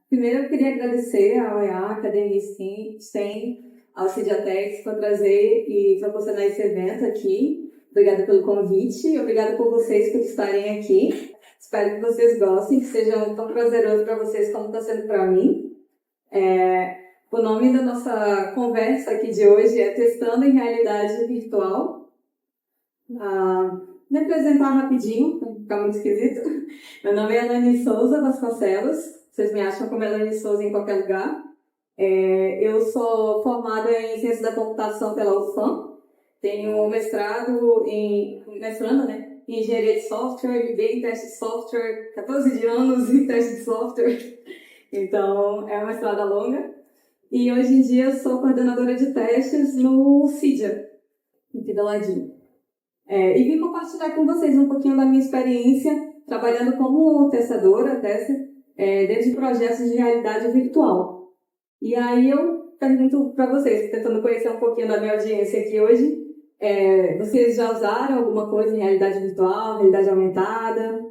Primeiro, eu queria agradecer ao EA, à Academia STEM, ao Cidiatex por trazer e proporcionar esse evento aqui. Obrigada pelo convite e obrigada por vocês por estarem aqui. Espero que vocês gostem, que seja tão prazeroso para vocês como está sendo para mim. O nome da nossa conversa aqui de hoje é Testando em Realidade Virtual. Me apresentar rapidinho, para não ficar muito esquisito. Meu nome é Elane Souza Vasconcelos. Vocês me acham como Elane Souza em qualquer lugar. Eu sou formada em Ciência da Computação pela UFAM. Tenho mestrado em Engenharia de Software, MBA em Teste de Software, 14 anos em Teste de Software. Então, é uma mestrada longa. E hoje em dia sou coordenadora de testes no Cydia, aqui do ladinho. E vim compartilhar com vocês um pouquinho da minha experiência trabalhando como testadora, dentro de projetos de realidade virtual. E aí eu pergunto para vocês, tentando conhecer um pouquinho da minha audiência aqui hoje, vocês já usaram alguma coisa em realidade virtual, realidade aumentada?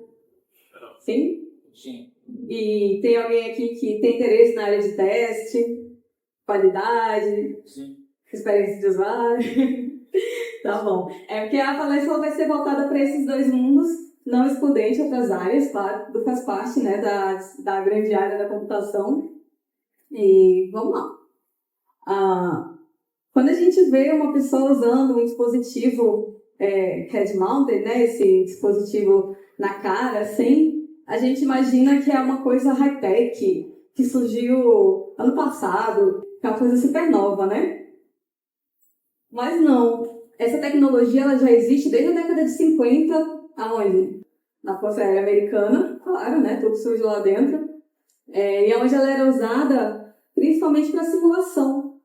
Sim? Sim. E tem alguém aqui que tem interesse na área de teste, qualidade, Sim. experiência de usuário? Tá bom. Porque a palestra vai ser voltada para esses dois mundos, não excludente outras áreas, claro, faz parte, né, da grande área da computação. E vamos lá. Quando a gente vê uma pessoa usando um dispositivo head-mounted, né, esse dispositivo na cara, assim, a gente imagina que é uma coisa high-tech, que surgiu ano passado, que é uma coisa super nova, né? Mas não. Essa tecnologia ela já existe desde a década de 50, aonde? Na Força Aérea Americana, claro, né? Tudo surgiu lá dentro. E onde ela era usada principalmente para simulação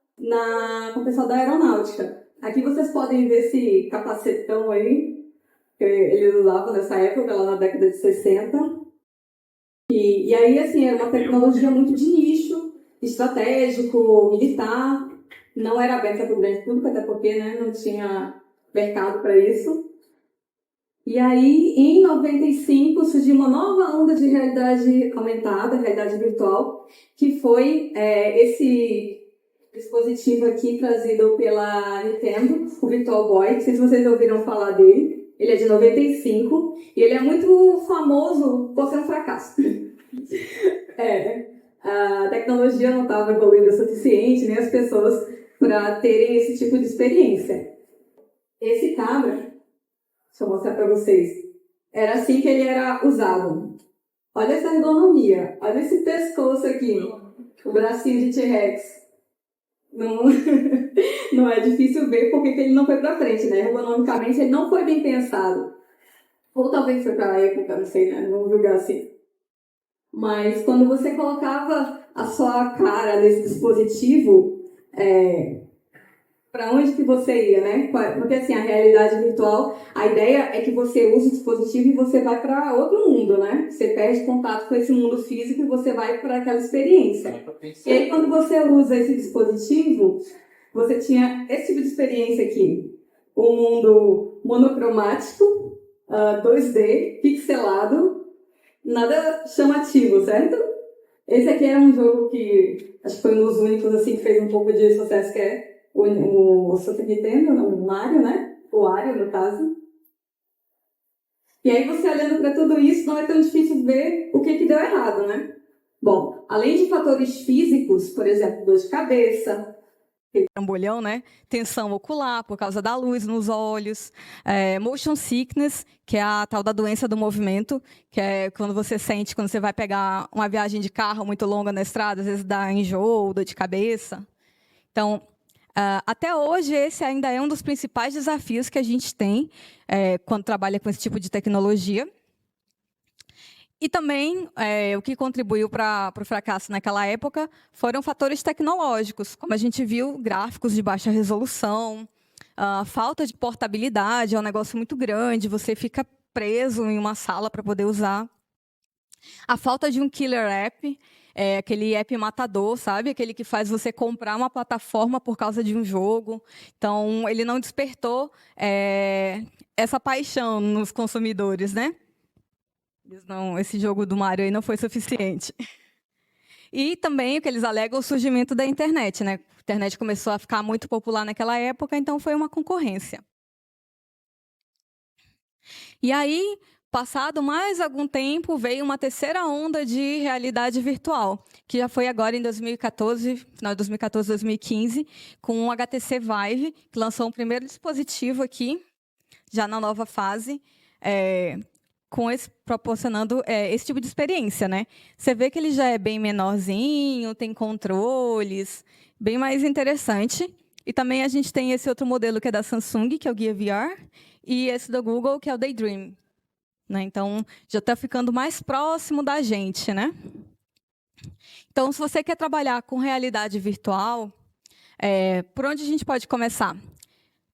com o pessoal da aeronáutica. Aqui vocês podem ver esse capacetão aí que eles usavam nessa época, lá na década de 60. E aí, assim, era uma tecnologia muito de nicho, estratégico, militar. Não era aberta para o grande público, até porque, né, não tinha mercado para isso. E aí, em 95, surgiu uma nova onda de realidade aumentada, realidade virtual, que foi esse dispositivo aqui trazido pela Nintendo, o Virtual Boy. Não sei se vocês ouviram falar dele. Ele é de 95 e ele é muito famoso por ser um fracasso. A tecnologia não estava evoluindo o suficiente, nem as pessoas, para terem esse tipo de experiência. Esse cabra, deixa eu mostrar para vocês, era assim que ele era usado. Olha essa ergonomia, olha esse pescoço aqui, o bracinho de T-Rex. Não é difícil ver porque ele não foi para frente, né? Ergonomicamente ele não foi bem pensado. Ou talvez foi para a época, não sei, né? Não vou julgar assim. Mas quando você colocava a sua cara nesse dispositivo, para onde que você ia, né? Porque assim, a realidade virtual, a ideia é que você usa o dispositivo e você vai para outro mundo, né? Você perde contato com esse mundo físico e você vai para aquela experiência. E aí quando você usa esse dispositivo, você tinha esse tipo de experiência aqui. Um mundo monocromático, 2D, pixelado, nada chamativo, certo? Esse aqui é um jogo que acho que foi um dos únicos assim, que fez um pouco de sucesso, que é o Super Nintendo, o Mario, né? O Wario, no caso. E aí você olhando para tudo isso, não é tão difícil ver o que deu errado, né? Bom, além de fatores físicos, por exemplo, dor de cabeça, trambolhão, né? Tensão ocular por causa da luz nos olhos, motion sickness, que é a tal da doença do movimento, que é quando você sente, quando você vai pegar uma viagem de carro muito longa na estrada, às vezes dá enjoo, dor de cabeça. Então, até hoje, esse ainda é um dos principais desafios que a gente tem quando trabalha com esse tipo de tecnologia. E também, o que contribuiu para o fracasso naquela época foram fatores tecnológicos, como a gente viu, gráficos de baixa resolução, falta de portabilidade, é um negócio muito grande, você fica preso em uma sala para poder usar. A falta de um killer app, aquele app matador, sabe? Aquele que faz você comprar uma plataforma por causa de um jogo. Então, ele não despertou essa paixão nos consumidores, né? Esse jogo do Mario aí não foi suficiente. E também o que eles alegam, o surgimento da internet, né? A internet começou a ficar muito popular naquela época, então foi uma concorrência. E aí, passado mais algum tempo, veio uma terceira onda de realidade virtual, que já foi agora em 2014, final de 2014, 2015, com o HTC Vive, que lançou um primeiro dispositivo aqui, já na nova fase, proporcionando esse tipo de experiência, né? Você vê que ele já é bem menorzinho, tem controles, bem mais interessante. E também a gente tem esse outro modelo que é da Samsung, que é o Gear VR, e esse do Google, que é o Daydream. Né? Então, já está ficando mais próximo da gente, né? Então, se você quer trabalhar com realidade virtual, por onde a gente pode começar?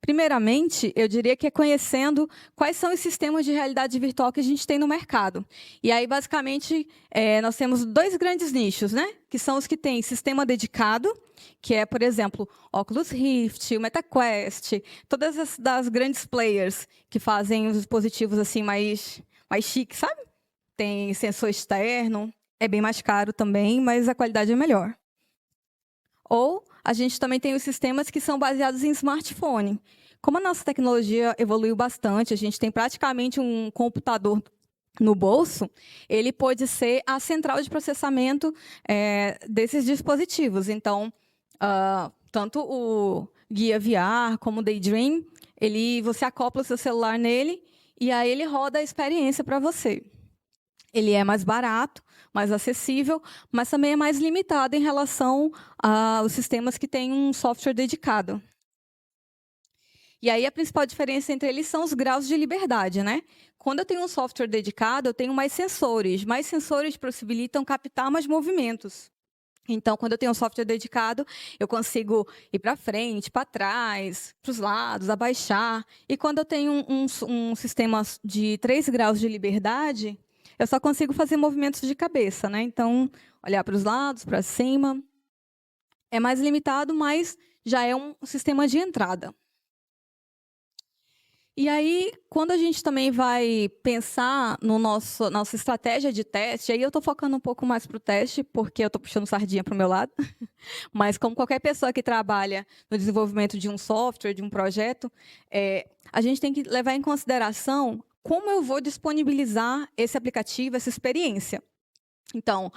Primeiramente, eu diria que é conhecendo quais são os sistemas de realidade virtual que a gente tem no mercado. E aí, basicamente, nós temos dois grandes nichos, né? Que são os que têm sistema dedicado, que é, por exemplo, Oculus Rift, o MetaQuest, todas as das grandes players que fazem os dispositivos assim mais chiques, sabe? Tem sensor externo, é bem mais caro também, mas a qualidade é melhor. Ou a gente também tem os sistemas que são baseados em smartphone. Como a nossa tecnologia evoluiu bastante, a gente tem praticamente um computador no bolso, ele pode ser a central de processamento desses dispositivos. Então, tanto o Guia VR como o Daydream, você acopla o seu celular nele e aí ele roda a experiência para você. Ele é mais barato, mais acessível, mas também é mais limitado em relação aos sistemas que têm um software dedicado. E aí a principal diferença entre eles são os graus de liberdade, né? Quando eu tenho um software dedicado, eu tenho mais sensores. Mais sensores possibilitam captar mais movimentos. Então, quando eu tenho um software dedicado, eu consigo ir para frente, para trás, para os lados, abaixar. E quando eu tenho um sistema de 3 graus de liberdade, eu só consigo fazer movimentos de cabeça, né? Então, olhar para os lados, para cima. É mais limitado, mas já é um sistema de entrada. E aí, quando a gente também vai pensar no nossa estratégia de teste, aí eu estou focando um pouco mais para o teste, porque eu estou puxando sardinha para o meu lado. Mas como qualquer pessoa que trabalha no desenvolvimento de um software, de um projeto, a gente tem que levar em consideração como eu vou disponibilizar esse aplicativo, essa experiência. Então,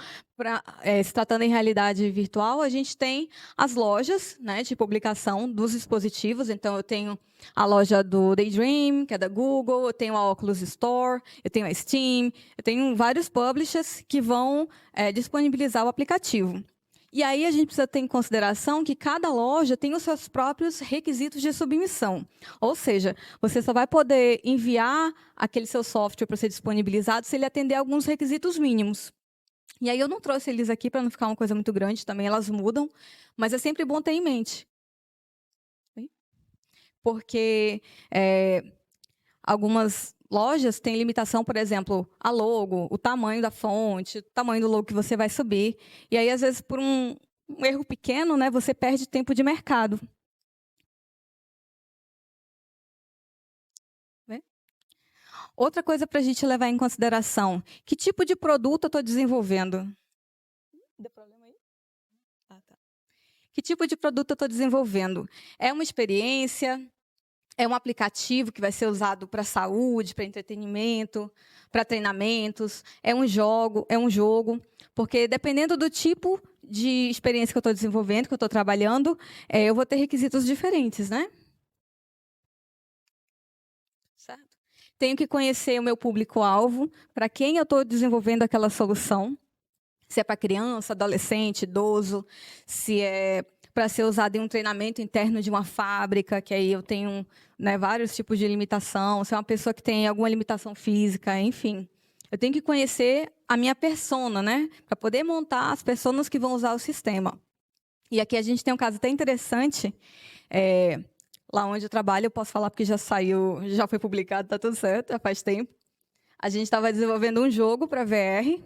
se tratando em realidade virtual, a gente tem as lojas, né, de publicação dos dispositivos. Então, eu tenho a loja do Daydream, que é da Google, eu tenho a Oculus Store, eu tenho a Steam, eu tenho vários publishers que vão disponibilizar o aplicativo. E aí a gente precisa ter em consideração que cada loja tem os seus próprios requisitos de submissão. Ou seja, você só vai poder enviar aquele seu software para ser disponibilizado se ele atender alguns requisitos mínimos. E aí eu não trouxe eles aqui para não ficar uma coisa muito grande, também elas mudam, mas é sempre bom ter em mente. Porque algumas lojas têm limitação, por exemplo, a logo, o tamanho da fonte, o tamanho do logo que você vai subir. E aí, às vezes, por um erro pequeno, né, você perde tempo de mercado. Outra coisa para a gente levar em consideração, que tipo de produto eu estou desenvolvendo? Deu problema aí? Ah, tá. Que tipo de produto eu estou desenvolvendo? É uma experiência? É um aplicativo que vai ser usado para saúde, para entretenimento, para treinamentos? É um jogo? Porque dependendo do tipo de experiência que eu estou desenvolvendo, que eu estou trabalhando, eu vou ter requisitos diferentes, né? Certo? Tenho que conhecer o meu público-alvo, para quem eu estou desenvolvendo aquela solução. Se é para criança, adolescente, idoso, se é para ser usado em um treinamento interno de uma fábrica, que aí eu tenho, né, vários tipos de limitação, se é uma pessoa que tem alguma limitação física, enfim. Eu tenho que conhecer a minha persona, né, para poder montar as pessoas que vão usar o sistema. E aqui a gente tem um caso até interessante, lá onde eu trabalho, eu posso falar porque já saiu, já foi publicado, está tudo certo, já faz tempo. A gente estava desenvolvendo um jogo para VR,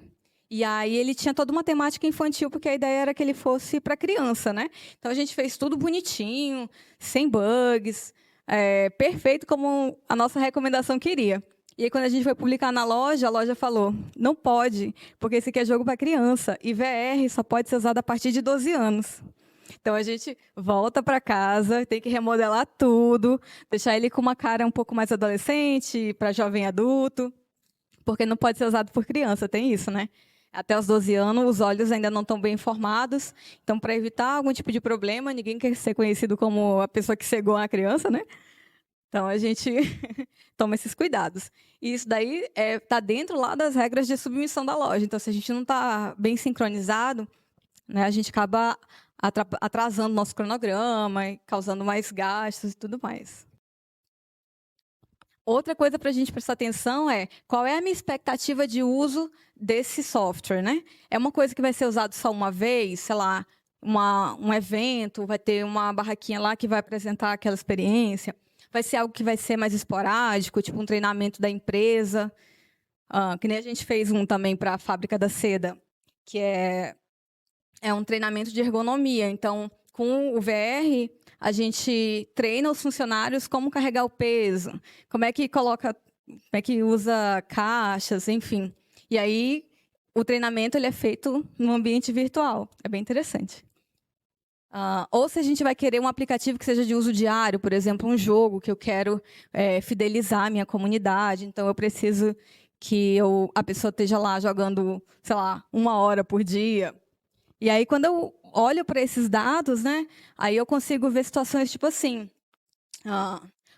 e aí ele tinha toda uma temática infantil, porque a ideia era que ele fosse para criança, né? Então a gente fez tudo bonitinho, sem bugs, perfeito como a nossa recomendação queria. E aí, quando a gente foi publicar na loja, a loja falou, não pode, porque esse aqui é jogo para criança, e VR só pode ser usado a partir de 12 anos. Então, a gente volta para casa, tem que remodelar tudo, deixar ele com uma cara um pouco mais adolescente, para jovem adulto, porque não pode ser usado por criança, tem isso, né? Até os 12 anos, os olhos ainda não estão bem formados. Então, para evitar algum tipo de problema, ninguém quer ser conhecido como a pessoa que cegou a criança, né? Então, a gente toma esses cuidados. E isso daí está dentro lá das regras de submissão da loja. Então, se a gente não está bem sincronizado, né, a gente acaba atrasando nosso cronograma, e causando mais gastos e tudo mais. Outra coisa para a gente prestar atenção é qual é a minha expectativa de uso desse software, né? É uma coisa que vai ser usado só uma vez, sei lá, um evento, vai ter uma barraquinha lá que vai apresentar aquela experiência. Vai ser algo que vai ser mais esporádico, tipo um treinamento da empresa, que nem a gente fez um também para a Fábrica da Seda, que é um treinamento de ergonomia. Então, com o VR, a gente treina os funcionários como carregar o peso, como é que usa caixas, enfim. E aí, o treinamento ele é feito no ambiente virtual. É bem interessante. Ou se a gente vai querer um aplicativo que seja de uso diário, por exemplo, um jogo que eu quero fidelizar a minha comunidade, então eu preciso que a pessoa esteja lá jogando, sei lá, 1 hora por dia. E aí, quando eu olho para esses dados, né, aí eu consigo ver situações tipo assim,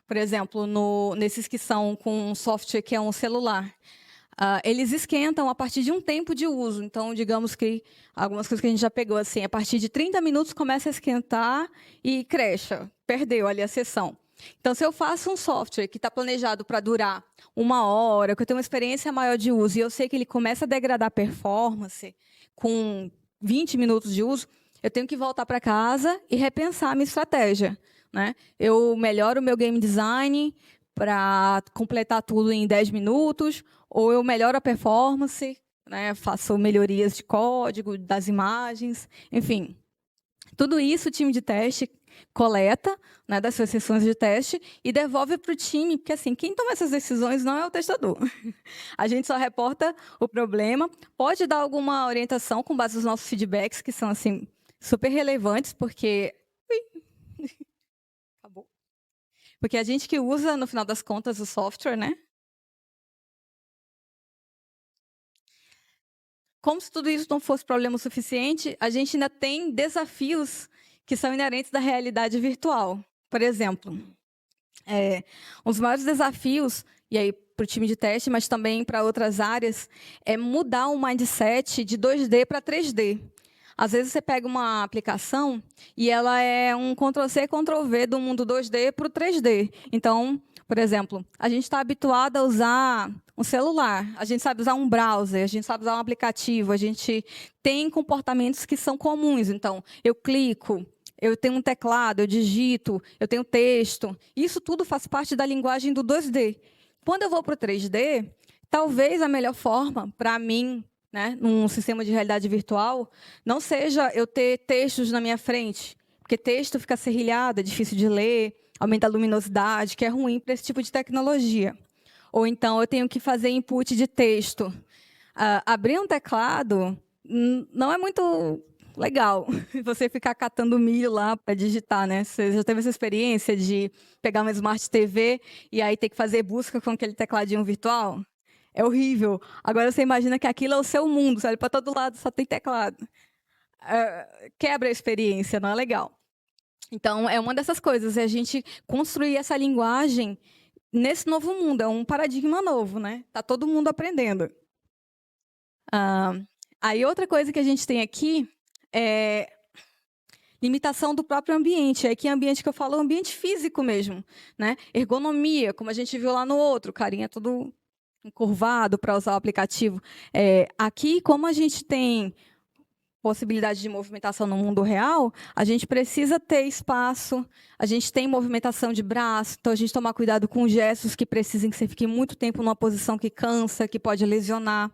por exemplo, nesses que são com um software que é um celular. Eles esquentam a partir de um tempo de uso. Então, digamos que algumas coisas que a gente já pegou, assim, a partir de 30 minutos começa a esquentar e crecha, perdeu ali a sessão. Então, se eu faço um software que está planejado para durar 1 hora, que eu tenho uma experiência maior de uso, e eu sei que ele começa a degradar a performance com 20 minutos de uso, eu tenho que voltar para casa e repensar a minha estratégia, né? Eu melhoro o meu game design para completar tudo em 10 minutos, ou eu melhoro a performance, né? Faço melhorias de código, das imagens, enfim. Tudo isso o time de teste coleta, né, das suas sessões de teste e devolve para o time, porque assim, quem toma essas decisões não é o testador. A gente só reporta o problema, pode dar alguma orientação com base nos nossos feedbacks, que são assim super relevantes, porque acabou. Porque a gente que usa, no final das contas, o software, né? Como se tudo isso não fosse problema o suficiente, a gente ainda tem desafios que são inerentes da realidade virtual. Por exemplo, um dos maiores desafios, e aí para o time de teste, mas também para outras áreas, é mudar o mindset de 2D para 3D. Às vezes você pega uma aplicação e ela é um Ctrl+C, Ctrl+V do mundo 2D para o 3D. Então, por exemplo, a gente está habituado a usar um celular, a gente sabe usar um browser, a gente sabe usar um aplicativo, a gente tem comportamentos que são comuns. Então, eu clico, eu tenho um teclado, eu digito, eu tenho texto. Isso tudo faz parte da linguagem do 2D. Quando eu vou para o 3D, talvez a melhor forma para mim, né, num sistema de realidade virtual, não seja eu ter textos na minha frente, porque texto fica serrilhado, é difícil de ler, aumenta a luminosidade, que é ruim para esse tipo de tecnologia. Ou então eu tenho que fazer input de texto. Abrir um teclado não é muito legal você ficar catando milho lá para digitar, né? Você já teve essa experiência de pegar uma Smart TV e aí ter que fazer busca com aquele tecladinho virtual? É horrível. Agora você imagina que aquilo é o seu mundo, sabe? Para todo lado só tem teclado. Quebra a experiência, não é legal. Então, é uma dessas coisas, é a gente construir essa linguagem nesse novo mundo. É um paradigma novo, né? Está todo mundo aprendendo. Aí, outra coisa que a gente tem aqui é limitação do próprio ambiente. É que ambiente que eu falo é o ambiente físico mesmo, né? Ergonomia, como a gente viu lá no outro, carinha todo encurvado para usar o aplicativo. Aqui, como a gente tem possibilidade de movimentação no mundo real, a gente precisa ter espaço, a gente tem movimentação de braço, então a gente tomar cuidado com gestos que precisem que você fique muito tempo numa posição que cansa, que pode lesionar.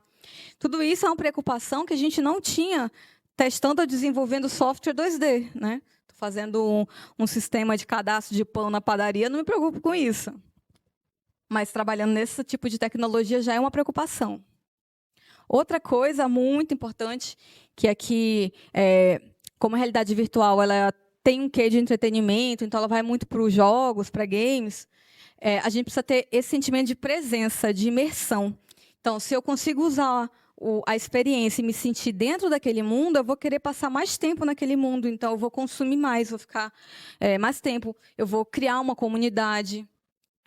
Tudo isso é uma preocupação que a gente não tinha testando ou desenvolvendo software 2D, né? Estou fazendo um sistema de cadastro de pão na padaria, não me preocupo com isso. mas trabalhando nesse tipo de tecnologia já é uma preocupação. Outra coisa muito importante, que aqui, como a realidade virtual ela tem um quê de entretenimento, então ela vai muito para os jogos, para games, a gente precisa ter esse sentimento de presença, de imersão. Então, se eu consigo usar a experiência e me sentir dentro daquele mundo, eu vou querer passar mais tempo naquele mundo, então eu vou consumir mais, vou ficar mais tempo, eu vou criar uma comunidade.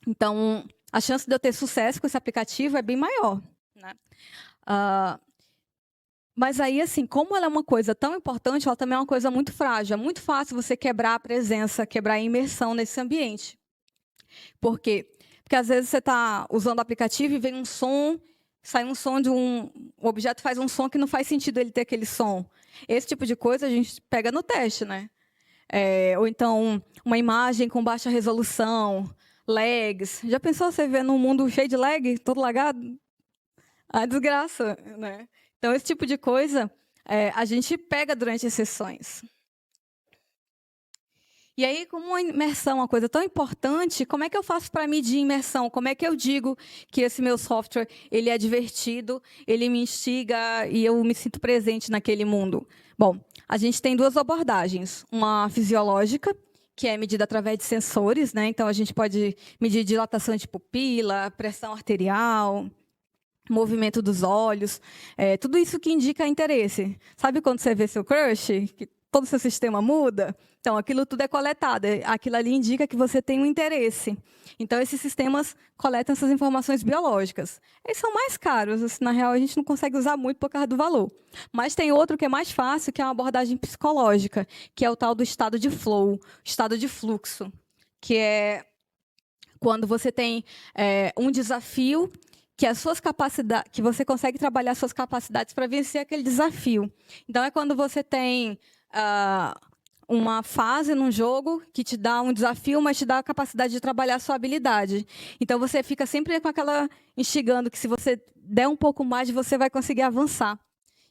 Então, a chance de eu ter sucesso com esse aplicativo é bem maior, né? Mas aí, assim, como ela é uma coisa tão importante, ela também é uma coisa muito frágil. É muito fácil você quebrar a presença, quebrar a imersão nesse ambiente. Por quê? Porque às vezes você está usando o aplicativo e vem um som, sai um som o objeto faz um som que não faz sentido ele ter aquele som. Esse tipo de coisa a gente pega no teste, né? Ou então, uma imagem com baixa resolução, lags. Já pensou você ver num mundo cheio de lag, todo lagado? A desgraça, né? Então, esse tipo de coisa a gente pega durante as sessões. E aí, como a imersão é uma coisa tão importante, como é que eu faço para medir imersão? Como é que eu digo que esse meu software ele é divertido, ele me instiga e eu me sinto presente naquele mundo? Bom, a gente tem duas abordagens. Uma fisiológica, que é medida através de sensores, né? Então, a gente pode medir dilatação de pupila, pressão arterial, movimento dos olhos, tudo isso que indica interesse. Sabe quando você vê seu crush, que todo o seu sistema muda? Então, aquilo tudo é coletado. Aquilo ali indica que você tem um interesse. Então, esses sistemas coletam essas informações biológicas. Eles são mais caros. Assim, na real, a gente não consegue usar muito por causa do valor. Mas tem outro que é mais fácil, que é uma abordagem psicológica, que é o tal do estado de flow, estado de fluxo, que é quando você tem um desafio que as suas capacidades, que você consegue trabalhar suas capacidades para vencer aquele desafio. Então, é quando você tem uma fase num jogo que te dá um desafio, mas te dá a capacidade de trabalhar a sua habilidade. Então, você fica sempre com aquela instigando que se você der um pouco mais, você vai conseguir avançar.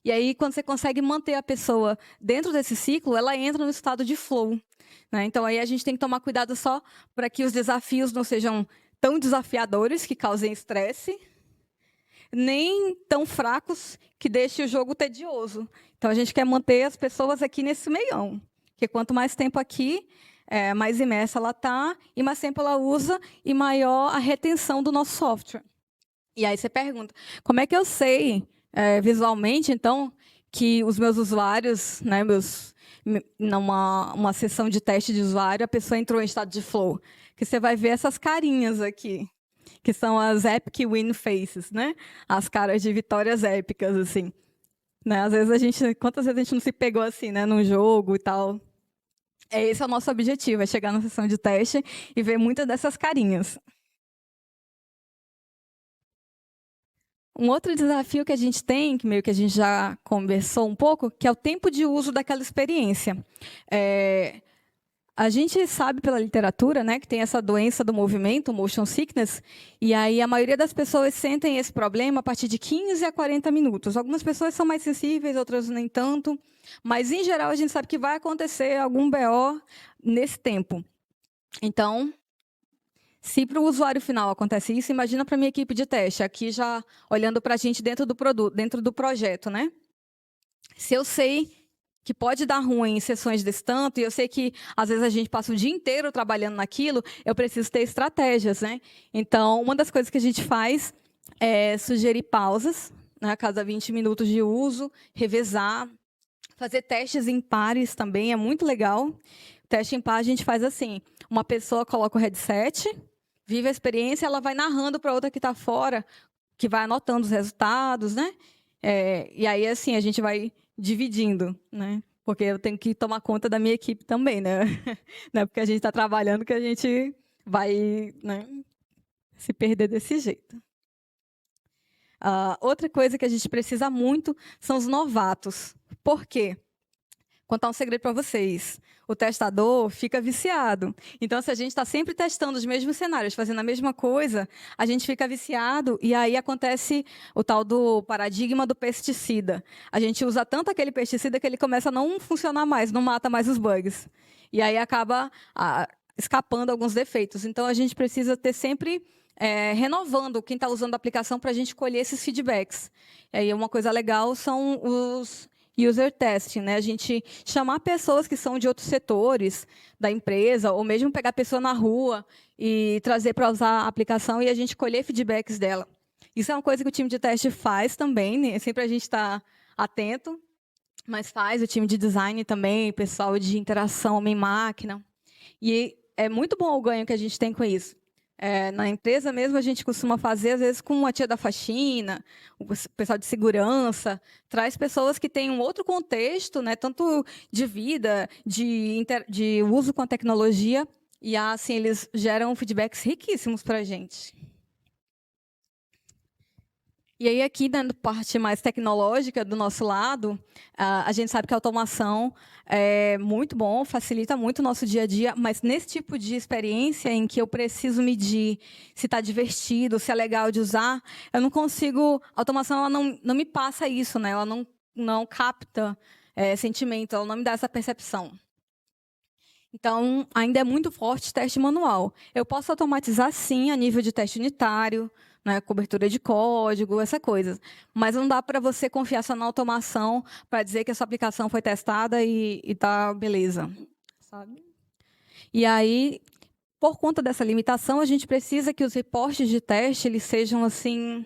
E aí, quando você consegue manter a pessoa dentro desse ciclo, ela entra no estado de flow, né? Então, aí a gente tem que tomar cuidado só para que os desafios não sejam tão desafiadores, que causem estresse, nem tão fracos que deixem o jogo tedioso. Então, a gente quer manter as pessoas aqui nesse meião. Porque quanto mais tempo aqui, mais imersa ela está, e mais tempo ela usa, e maior a retenção do nosso software. E aí você pergunta, como é que eu sei, visualmente, então, que os meus usuários, né, numa sessão de teste de usuário, a pessoa entrou em estado de flow? Que você vai ver essas carinhas aqui, que são as epic win faces, né? As caras de vitórias épicas, assim. Né? Às vezes quantas vezes a gente não se pegou assim, né, num jogo e tal? Esse é o nosso objetivo, é chegar na sessão de teste e ver muitas dessas carinhas. Um outro desafio que a gente tem, que meio que a gente já conversou um pouco, que é o tempo de uso daquela experiência. A gente sabe pela literatura, né, que tem essa doença do movimento, motion sickness, e aí a maioria das pessoas sentem esse problema a partir de 15 a 40 minutos. Algumas pessoas são mais sensíveis, outras nem tanto, mas, em geral, a gente sabe que vai acontecer algum BO nesse tempo. Então, se para o usuário final acontece isso, imagina para a minha equipe de teste, aqui já olhando para a gente dentro do produto, dentro do projeto, né? Se eu sei que pode dar ruim em sessões desse tanto, e eu sei que, às vezes, a gente passa o dia inteiro trabalhando naquilo, eu preciso ter estratégias, né? Então, uma das coisas que a gente faz é sugerir pausas, né, a cada 20 minutos de uso, revezar, fazer testes em pares também, é muito legal. Teste em par a gente faz assim, uma pessoa coloca o headset, vive a experiência, ela vai narrando para outra que está fora, que vai anotando os resultados, né? E aí, assim, a gente vai dividindo, né? Porque eu tenho que tomar conta da minha equipe também, né? Não é porque a gente está trabalhando que a gente vai, né, se perder desse jeito. Outra coisa que a gente precisa muito são os novatos. Por quê? Vou contar um segredo para vocês. O testador fica viciado. Então, se a gente está sempre testando os mesmos cenários, fazendo a mesma coisa, a gente fica viciado e aí acontece o tal do paradigma do pesticida. A gente usa tanto aquele pesticida que ele começa a não funcionar mais, não mata mais os bugs. E aí acaba escapando alguns defeitos. Então, a gente precisa ter sempre renovando quem está usando a aplicação para a gente colher esses feedbacks. E aí uma coisa legal são os user testing, né? A gente chamar pessoas que são de outros setores da empresa, ou mesmo pegar a pessoa na rua e trazer para usar a aplicação e a gente colher feedbacks dela. Isso é uma coisa que o time de teste faz também, né? Sempre a gente está atento, mas faz o time de design também, pessoal de interação homem-máquina. E é muito bom o ganho que a gente tem com isso. Na empresa mesmo, a gente costuma fazer, às vezes, com a tia da faxina, o pessoal de segurança, traz pessoas que têm um outro contexto, né, tanto de vida, de uso com a tecnologia, e assim, eles geram feedbacks riquíssimos para a gente. E aí, aqui, na parte mais tecnológica do nosso lado, a gente sabe que a automação é muito bom, facilita muito o nosso dia a dia, mas nesse tipo de experiência em que eu preciso medir se está divertido, se é legal de usar, eu não consigo... A automação ela não me passa isso, né? Ela não capta sentimento, ela não me dá essa percepção. Então, ainda é muito forte teste manual. Eu posso automatizar, sim, a nível de teste unitário, né, cobertura de código, essa coisa. Mas não dá para você confiar só na automação para dizer que a sua aplicação foi testada e está beleza. Sabe? E aí, por conta dessa limitação, a gente precisa que os reportes de teste eles sejam assim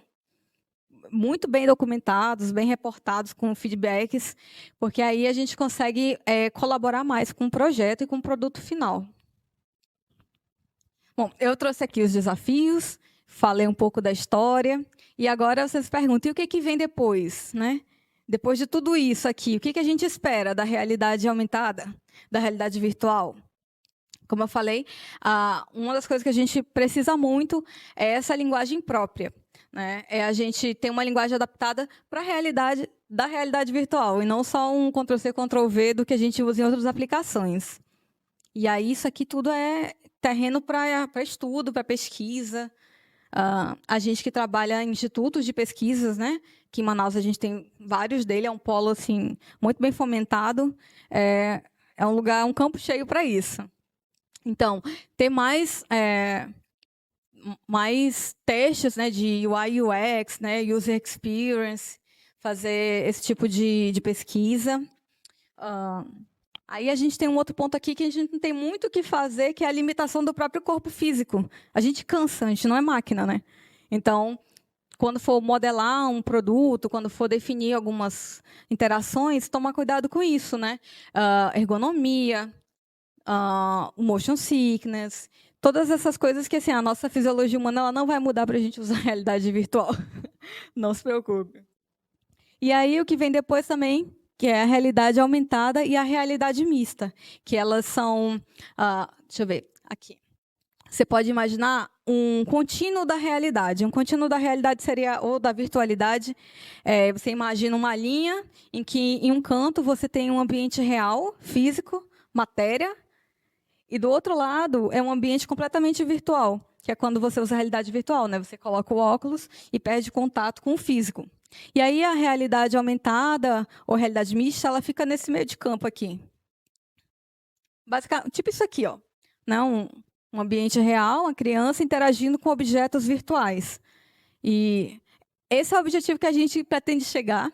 muito bem documentados, bem reportados, com feedbacks, porque aí a gente consegue colaborar mais com o projeto e com o produto final. Bom, eu trouxe aqui os desafios, falei um pouco da história, e agora vocês perguntam, e o que vem depois, né? Depois de tudo isso aqui, o que a gente espera da realidade aumentada, da realidade virtual? Como eu falei, uma das coisas que a gente precisa muito é essa linguagem própria, né? É a gente ter uma linguagem adaptada para a realidade da realidade virtual, e não só um Ctrl+C, Ctrl+V do que a gente usa em outras aplicações. E aí, isso aqui tudo é terreno para estudo, para pesquisa. A gente que trabalha em institutos de pesquisas, né? Que em Manaus a gente tem vários dele, é um polo assim, muito bem fomentado, é um lugar, um campo cheio para isso. Então, ter mais testes, né, de UI, UX, né, User Experience, fazer esse tipo de pesquisa. Aí a gente tem um outro ponto aqui que a gente não tem muito o que fazer, que é a limitação do próprio corpo físico. A gente cansa, a gente não é máquina, né? Então, quando for modelar um produto, quando for definir algumas interações, tomar cuidado com isso, né? Ergonomia, o motion sickness, todas essas coisas que assim, a nossa fisiologia humana ela não vai mudar para a gente usar a realidade virtual. Não se preocupe. E aí, o que vem depois também, que é a realidade aumentada e a realidade mista, que elas são... deixa eu ver, aqui. Você pode imaginar um contínuo da realidade. Um contínuo da realidade seria, ou da virtualidade, você imagina uma linha em que, em um canto, você tem um ambiente real, físico, matéria, e do outro lado é um ambiente completamente virtual, que é quando você usa a realidade virtual, né? Você coloca o óculos e perde contato com o físico. E aí a realidade aumentada, ou realidade mista, ela fica nesse meio de campo aqui. Basicamente, tipo isso aqui, ó. Não, um ambiente real, uma criança interagindo com objetos virtuais. E esse é o objetivo que a gente pretende chegar,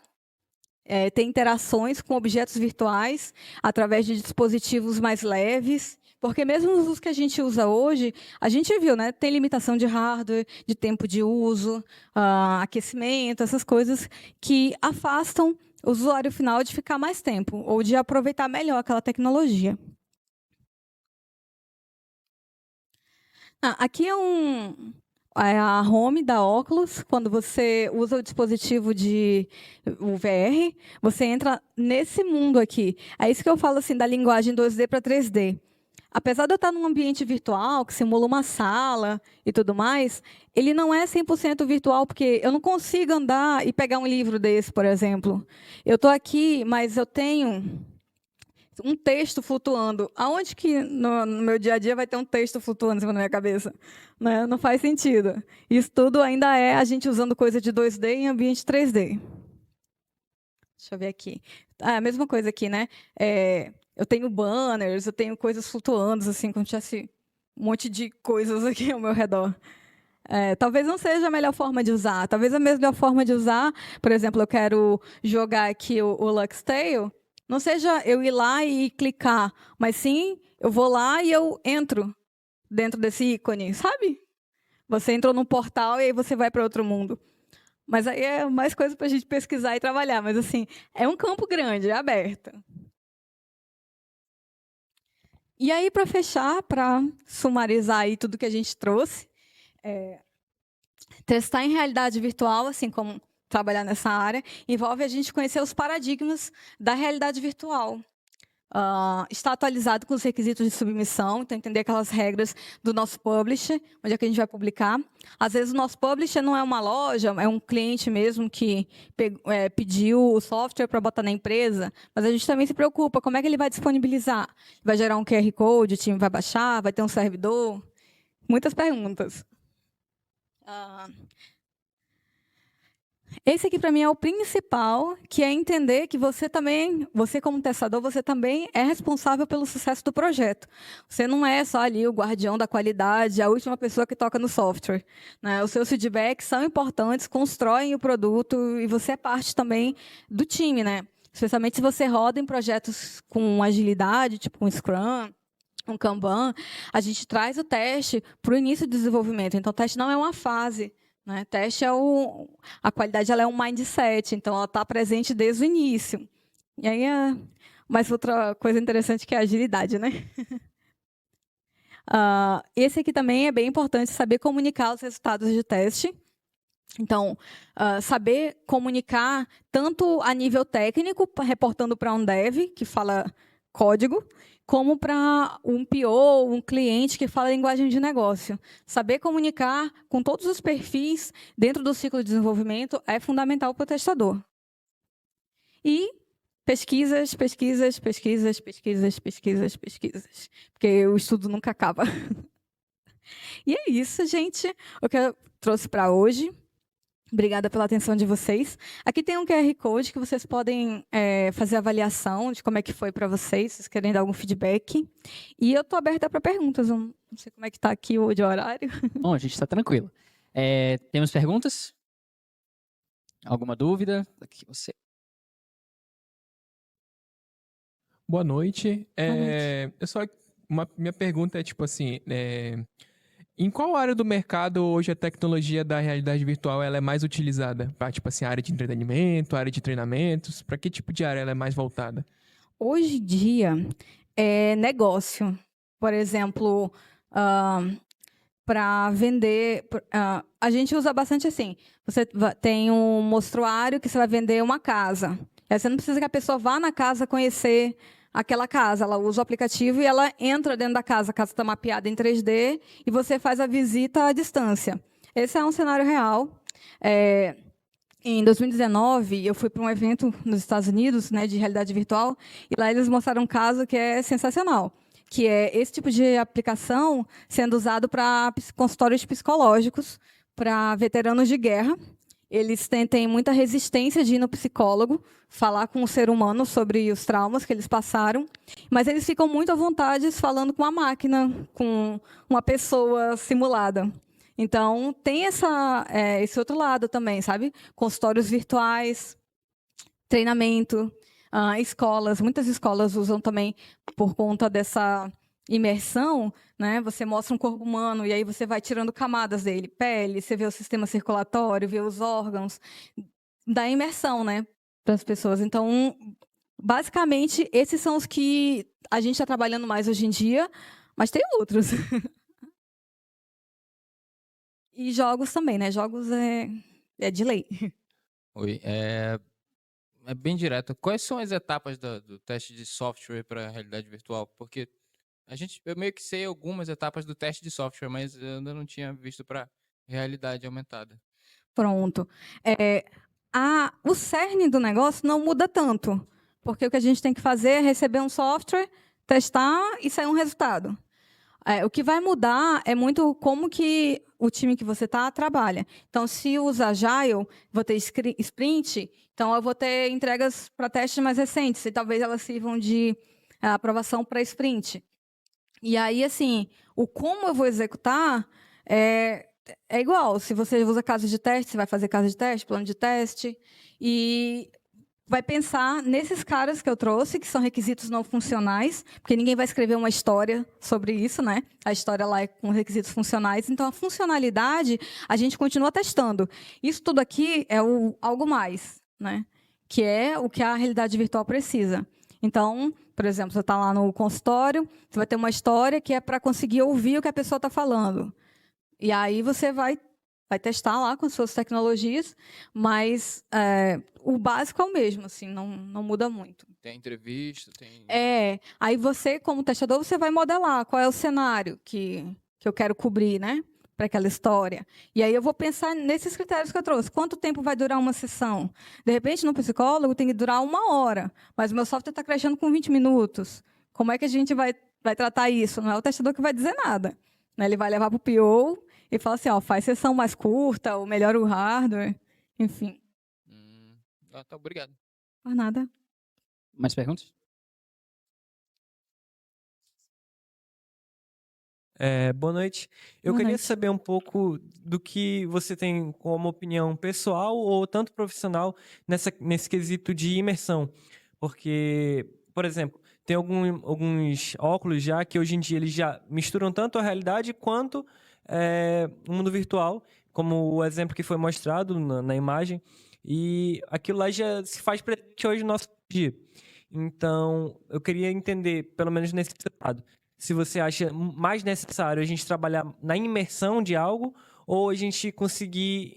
ter interações com objetos virtuais através de dispositivos mais leves, porque mesmo os que a gente usa hoje, a gente viu, né? Tem limitação de hardware, de tempo de uso, aquecimento, essas coisas que afastam o usuário final de ficar mais tempo ou de aproveitar melhor aquela tecnologia. Aqui é a home da Oculus. Quando você usa o dispositivo o VR, você entra nesse mundo aqui. É isso que eu falo assim da linguagem 2D para 3D. Apesar de eu estar num ambiente virtual, que simula uma sala e tudo mais, ele não é 100% virtual, porque eu não consigo andar e pegar um livro desse, por exemplo. Eu estou aqui, mas eu tenho um texto flutuando. Aonde que no meu dia a dia vai ter um texto flutuando em cima da minha cabeça? Né? Não faz sentido. Isso tudo ainda é a gente usando coisa de 2D em ambiente 3D. Deixa eu ver aqui. A mesma coisa aqui, né? Eu tenho banners, eu tenho coisas flutuando, assim, como se tivesse um monte de coisas aqui ao meu redor. Talvez não seja a melhor forma de usar. Talvez a melhor forma de usar, por exemplo, eu quero jogar aqui o Lux Tale, não seja eu ir lá e clicar, mas sim eu vou lá e eu entro dentro desse ícone, sabe? Você entrou num portal e aí você vai para outro mundo. Mas aí é mais coisa para a gente pesquisar e trabalhar. Mas, assim, é um campo grande, é aberto. E aí, para fechar, para sumarizar aí tudo que a gente trouxe, testar em realidade virtual, assim como trabalhar nessa área, envolve a gente conhecer os paradigmas da realidade virtual. Está atualizado com os requisitos de submissão, então entender aquelas regras do nosso publisher, onde é que a gente vai publicar. Às vezes o nosso publisher não é uma loja, é um cliente mesmo que pediu o software para botar na empresa, mas a gente também se preocupa, como é que ele vai disponibilizar? Vai gerar um QR Code, o time vai baixar, vai ter um servidor? Muitas perguntas. Esse aqui, para mim, é o principal, que é entender que você como testador, você também é responsável pelo sucesso do projeto. Você não é só ali o guardião da qualidade, a última pessoa que toca no software, né? Os seus feedbacks são importantes, constroem o produto e você é parte também do time, né? Especialmente se você roda em projetos com agilidade, tipo um Scrum, um Kanban, a gente traz o teste para o início do desenvolvimento. Então, o teste não é uma fase, né? Teste a qualidade ela é um mindset, então ela está presente desde o início. E aí, mais outra coisa interessante que é a agilidade, né? Esse aqui também é bem importante, saber comunicar os resultados de teste. Então, saber comunicar tanto a nível técnico, reportando para um dev, que fala código, como para um PO, um cliente que fala linguagem de negócio. Saber comunicar com todos os perfis dentro do ciclo de desenvolvimento é fundamental para o testador. E pesquisas, pesquisas, pesquisas, pesquisas, pesquisas, pesquisas, porque o estudo nunca acaba. E é isso, gente, o que eu trouxe para hoje. Obrigada pela atenção de vocês. Aqui tem um QR Code que vocês podem fazer avaliação de como é que foi para vocês, se vocês querem dar algum feedback. E eu estou aberta para perguntas, eu não sei como é que está aqui o de horário. Bom, a gente está tranquilo. Temos perguntas? Alguma dúvida? Aqui você. Boa noite. Boa noite. Minha pergunta é tipo assim, em qual área do mercado hoje a tecnologia da realidade virtual ela é mais utilizada? Para tipo assim, área de entretenimento, área de treinamentos, para que tipo de área ela é mais voltada? Hoje em dia, é negócio. Por exemplo, para vender... a gente usa bastante assim. Você tem um mostruário que você vai vender uma casa. Aí você não precisa que a pessoa vá na casa conhecer aquela casa. Ela usa o aplicativo e ela entra dentro da casa. A casa está mapeada em 3D e você faz a visita à distância. Esse é um cenário real. Em 2019, eu fui para um evento nos Estados Unidos, né, de realidade virtual, e lá eles mostraram um caso que é sensacional, que é esse tipo de aplicação sendo usado para consultórios psicológicos, para veteranos de guerra. Eles têm muita resistência de ir no psicólogo, falar com o ser humano sobre os traumas que eles passaram, mas eles ficam muito à vontade falando com uma máquina, com uma pessoa simulada. Então, tem esse outro lado também, sabe? Consultórios virtuais, treinamento, escolas. Muitas escolas usam também por conta dessa imersão, né? Você mostra um corpo humano e aí você vai tirando camadas dele, pele, você vê o sistema circulatório, vê os órgãos, dá imersão, né, para as pessoas. Então, basicamente, esses são os que a gente está trabalhando mais hoje em dia, mas tem outros. E jogos também, né? Jogos é de lei. Oi, é bem direto. Quais são as etapas do teste de software para realidade virtual? Porque eu meio que sei algumas etapas do teste de software, mas eu ainda não tinha visto para realidade aumentada. Pronto. O cerne do negócio não muda tanto, porque o que a gente tem que fazer é receber um software, testar e sair um resultado. O que vai mudar é muito como que o time que você está trabalha. Então, se usa Agile, vou ter sprint, então eu vou ter entregas para testes mais recentes, e talvez elas sirvam de aprovação para sprint. E aí, assim, o como eu vou executar é igual. Se você usa casa de teste, você vai fazer casa de teste, plano de teste, e vai pensar nesses caras que eu trouxe, que são requisitos não funcionais, porque ninguém vai escrever uma história sobre isso, né? A história lá é com requisitos funcionais. Então, a funcionalidade, a gente continua testando. Isso tudo aqui é algo mais, né? Que é o que a realidade virtual precisa. Então, por exemplo, você está lá no consultório, você vai ter uma história que é para conseguir ouvir o que a pessoa está falando. E aí você vai testar lá com as suas tecnologias, mas o básico é o mesmo, assim, não muda muito. Tem entrevista, tem... Aí você, como testador, você vai modelar qual é o cenário que eu quero cobrir, né, para aquela história. E aí eu vou pensar nesses critérios que eu trouxe. Quanto tempo vai durar uma sessão? De repente, no psicólogo, tem que durar 1 hora, mas o meu software está crashando com 20 minutos. Como é que a gente vai tratar isso? Não é o testador que vai dizer nada, né? Ele vai levar para o PO e falar assim, faz sessão mais curta, ou melhora o hardware, enfim. Tá, obrigado. Por nada. Mais perguntas? Boa noite. Eu Boa queria noite. saber um pouco do que você tem como opinião pessoal ou tanto profissional nesse quesito de imersão. Porque, por exemplo, tem alguns óculos já que hoje em dia eles já misturam tanto a realidade quanto o mundo virtual, como o exemplo que foi mostrado na imagem. E aquilo lá já se faz presente hoje no nosso dia. Então, eu queria entender, pelo menos nesse lado, se você acha mais necessário a gente trabalhar na imersão de algo ou a gente conseguir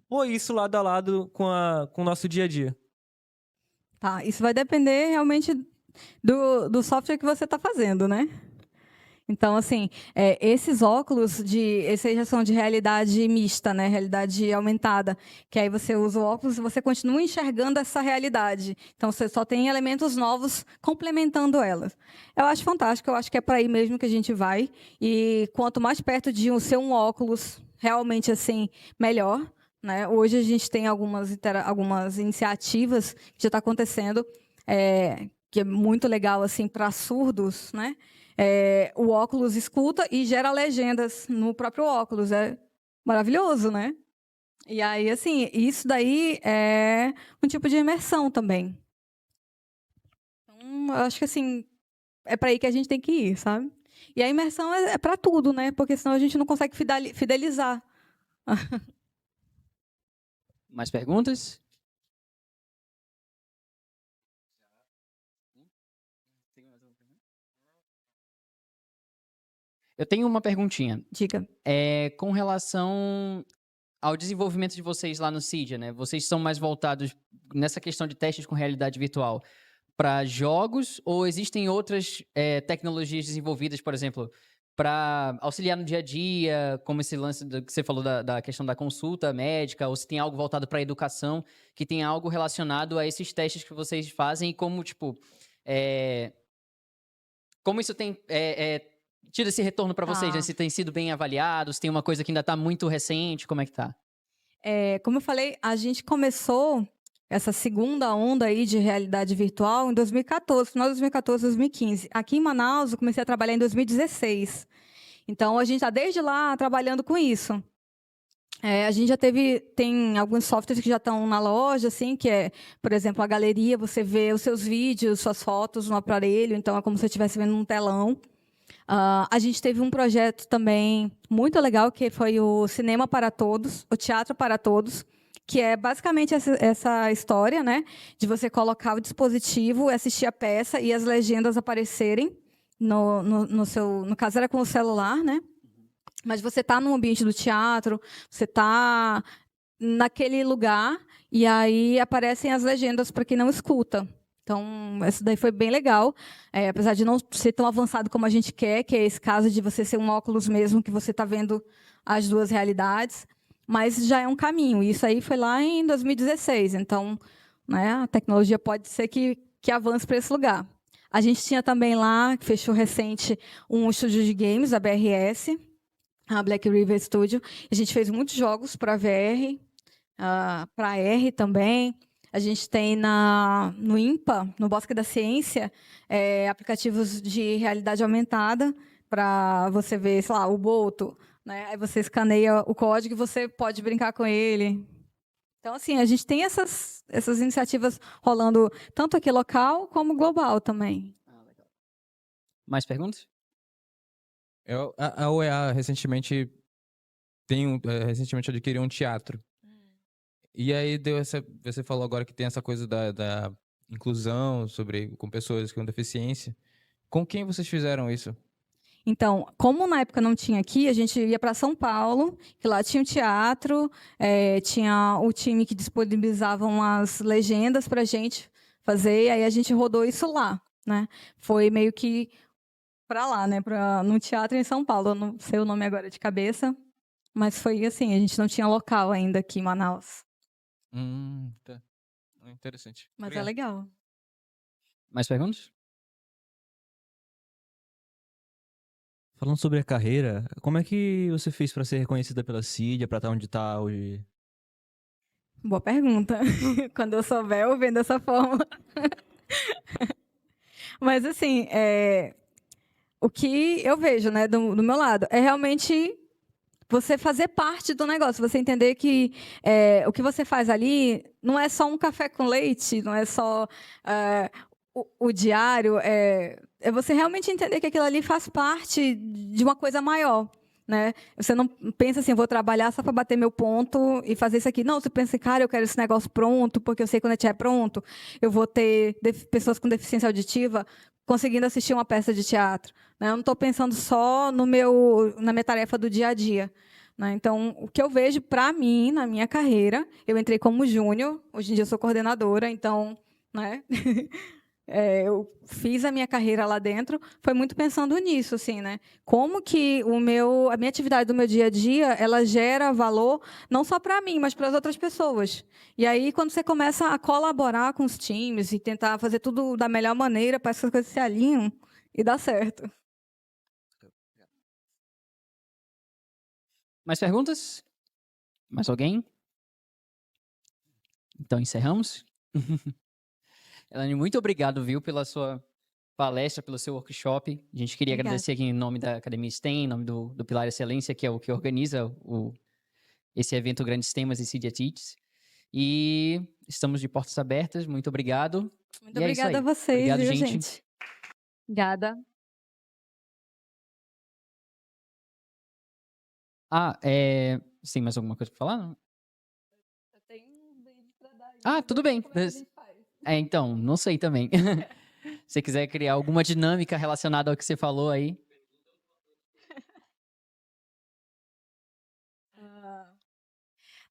pôr isso lado a lado com o nosso dia a dia. Tá, isso vai depender realmente do software que você está fazendo, né? Então, assim, esses óculos, esses já são de realidade mista, né? Realidade aumentada, que aí você usa o óculos e você continua enxergando essa realidade. Então, você só tem elementos novos complementando elas. Eu acho fantástico, eu acho que é para aí mesmo que a gente vai. E quanto mais perto de ser um óculos realmente assim, melhor. Né? Hoje a gente tem algumas iniciativas que já está acontecendo, que é muito legal assim, para surdos, né? O óculos escuta e gera legendas no próprio óculos. É maravilhoso, né? E aí, assim, isso daí é um tipo de imersão também. Então, eu acho que, assim, é para aí que a gente tem que ir, sabe? E a imersão é para tudo, né? Porque senão a gente não consegue fidelizar. Mais perguntas? Eu tenho uma perguntinha. Diga. Com relação ao desenvolvimento de vocês lá no Cydia, né? Vocês são mais voltados nessa questão de testes com realidade virtual para jogos ou existem outras tecnologias desenvolvidas, por exemplo, para auxiliar no dia a dia, como esse lance que você falou da questão da consulta médica, ou se tem algo voltado para a educação, que tem algo relacionado a esses testes que vocês fazem e como, tipo, como isso tem tido esse retorno para vocês, né? Se tem sido bem avaliado, se tem uma coisa que ainda está muito recente, como é que tá? Como eu falei, a gente começou essa segunda onda aí de realidade virtual em 2014, final de 2014, 2015. Aqui em Manaus, eu comecei a trabalhar em 2016. Então, a gente está desde lá trabalhando com isso. A gente já tem alguns softwares que já estão na loja, assim, que é, por exemplo, a galeria, você vê os seus vídeos, suas fotos no aparelho, então é como se você estivesse vendo um telão. A gente teve um projeto também muito legal, que foi o Cinema para Todos, o Teatro para Todos, que é basicamente essa história, né, de você colocar o dispositivo, assistir a peça e as legendas aparecerem no caso era com o celular, né? Mas você está no ambiente do teatro, você está naquele lugar e aí aparecem as legendas para quem não escuta. Então, isso daí foi bem legal, apesar de não ser tão avançado como a gente quer, que é esse caso de você ser um óculos mesmo, que você está vendo as duas realidades, mas já é um caminho. Isso aí foi lá em 2016, então, né, a tecnologia pode ser que avance para esse lugar. A gente tinha também lá, que fechou recente, um estúdio de games, a BRS, a Black River Studio. A gente fez muitos jogos para VR, para R também. A gente tem no IMPA, no Bosque da Ciência, aplicativos de realidade aumentada, para você ver, sei lá, o Boto, né? Aí você escaneia o código e você pode brincar com ele. Então, assim, a gente tem essas iniciativas rolando tanto aqui local como global também. Mais perguntas? A UEA recentemente recentemente adquiriu um teatro. E aí você falou agora que tem essa coisa da inclusão com pessoas com deficiência. Com quem vocês fizeram isso? Então, como na época não tinha aqui, a gente ia para São Paulo, que lá tinha um teatro, tinha o time que disponibilizavam as legendas para a gente fazer, e aí a gente rodou isso lá, né? Foi meio que para lá, né? No teatro em São Paulo, eu não sei o nome agora de cabeça, mas foi assim, a gente não tinha local ainda aqui em Manaus. Tá. Interessante. Mas Obrigado. é legal. Mais perguntas? Falando sobre a carreira, como é que você fez para ser reconhecida pela Cydia, para estar onde está hoje? Boa pergunta. Quando eu souber, eu vendo dessa forma. Mas, assim, o que eu vejo, né, do meu lado, é realmente você fazer parte do negócio, você entender que o que você faz ali não é só um café com leite, não é só o diário, é você realmente entender que aquilo ali faz parte de uma coisa maior. Né? Você não pensa assim, eu vou trabalhar só para bater meu ponto e fazer isso aqui. Não, você pensa, cara, eu quero esse negócio pronto, porque eu sei que quando estiver pronto, eu vou ter pessoas com deficiência auditiva conseguindo assistir uma peça de teatro. Né? Eu não estou pensando só na minha tarefa do dia a dia. Né? Então, o que eu vejo para mim, na minha carreira, eu entrei como júnior, hoje em dia eu sou coordenadora, então, né? Eu fiz a minha carreira lá dentro, foi muito pensando nisso, assim, né? Como que a minha atividade do meu dia a dia, ela gera valor não só para mim, mas para as outras pessoas. E aí, quando você começa a colaborar com os times e tentar fazer tudo da melhor maneira, parece que as coisas se alinham e dá certo. Mais perguntas? Mais alguém? Então, encerramos? Elane, muito obrigado, viu, pela sua palestra, pelo seu workshop. A gente queria Obrigada. agradecer aqui em nome da Academia STEM, em nome do Pilar Excelência, que é o que organiza esse evento Grandes Temas e Cydia Teaches. E estamos de portas abertas. Muito obrigado. Muito E é isso obrigada aí. a vocês, Obrigado, viu, gente. gente? Obrigada. Sim, mais alguma coisa para falar? Não? Tudo bem. Então, não sei também. Se você quiser criar alguma dinâmica relacionada ao que você falou aí.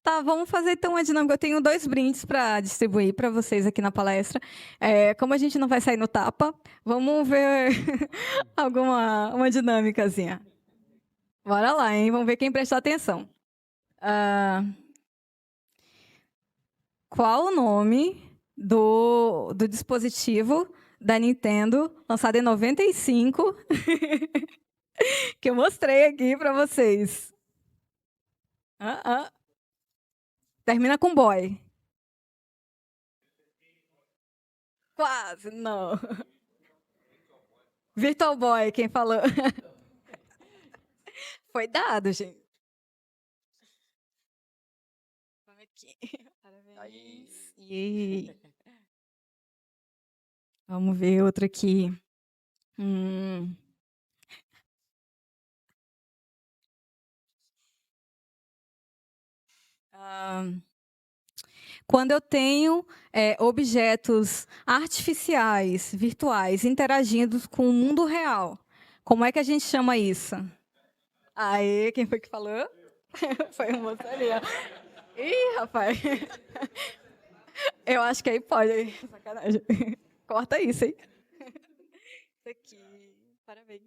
Tá, vamos fazer então uma dinâmica. Eu tenho 2 brindes para distribuir para vocês aqui na palestra. Como a gente não vai sair no tapa, vamos ver uma dinâmicazinha. Bora lá, hein? Vamos ver quem prestou atenção. Qual o nome do dispositivo da Nintendo, lançado em 95, que eu mostrei aqui para vocês? Termina com boy. Quase, não. Virtual Boy, quem falou? Foi dado, gente. Vamos aqui. Parabéns. Yay. Vamos ver outro aqui. Quando eu tenho objetos artificiais, virtuais, interagindo com o mundo real, como é que a gente chama isso? Aê, quem foi que falou? Foi o moço ali, ó. Ih, rapaz. Eu acho que aí pode. Sacanagem. Corta isso, hein? Isso aqui. Parabéns.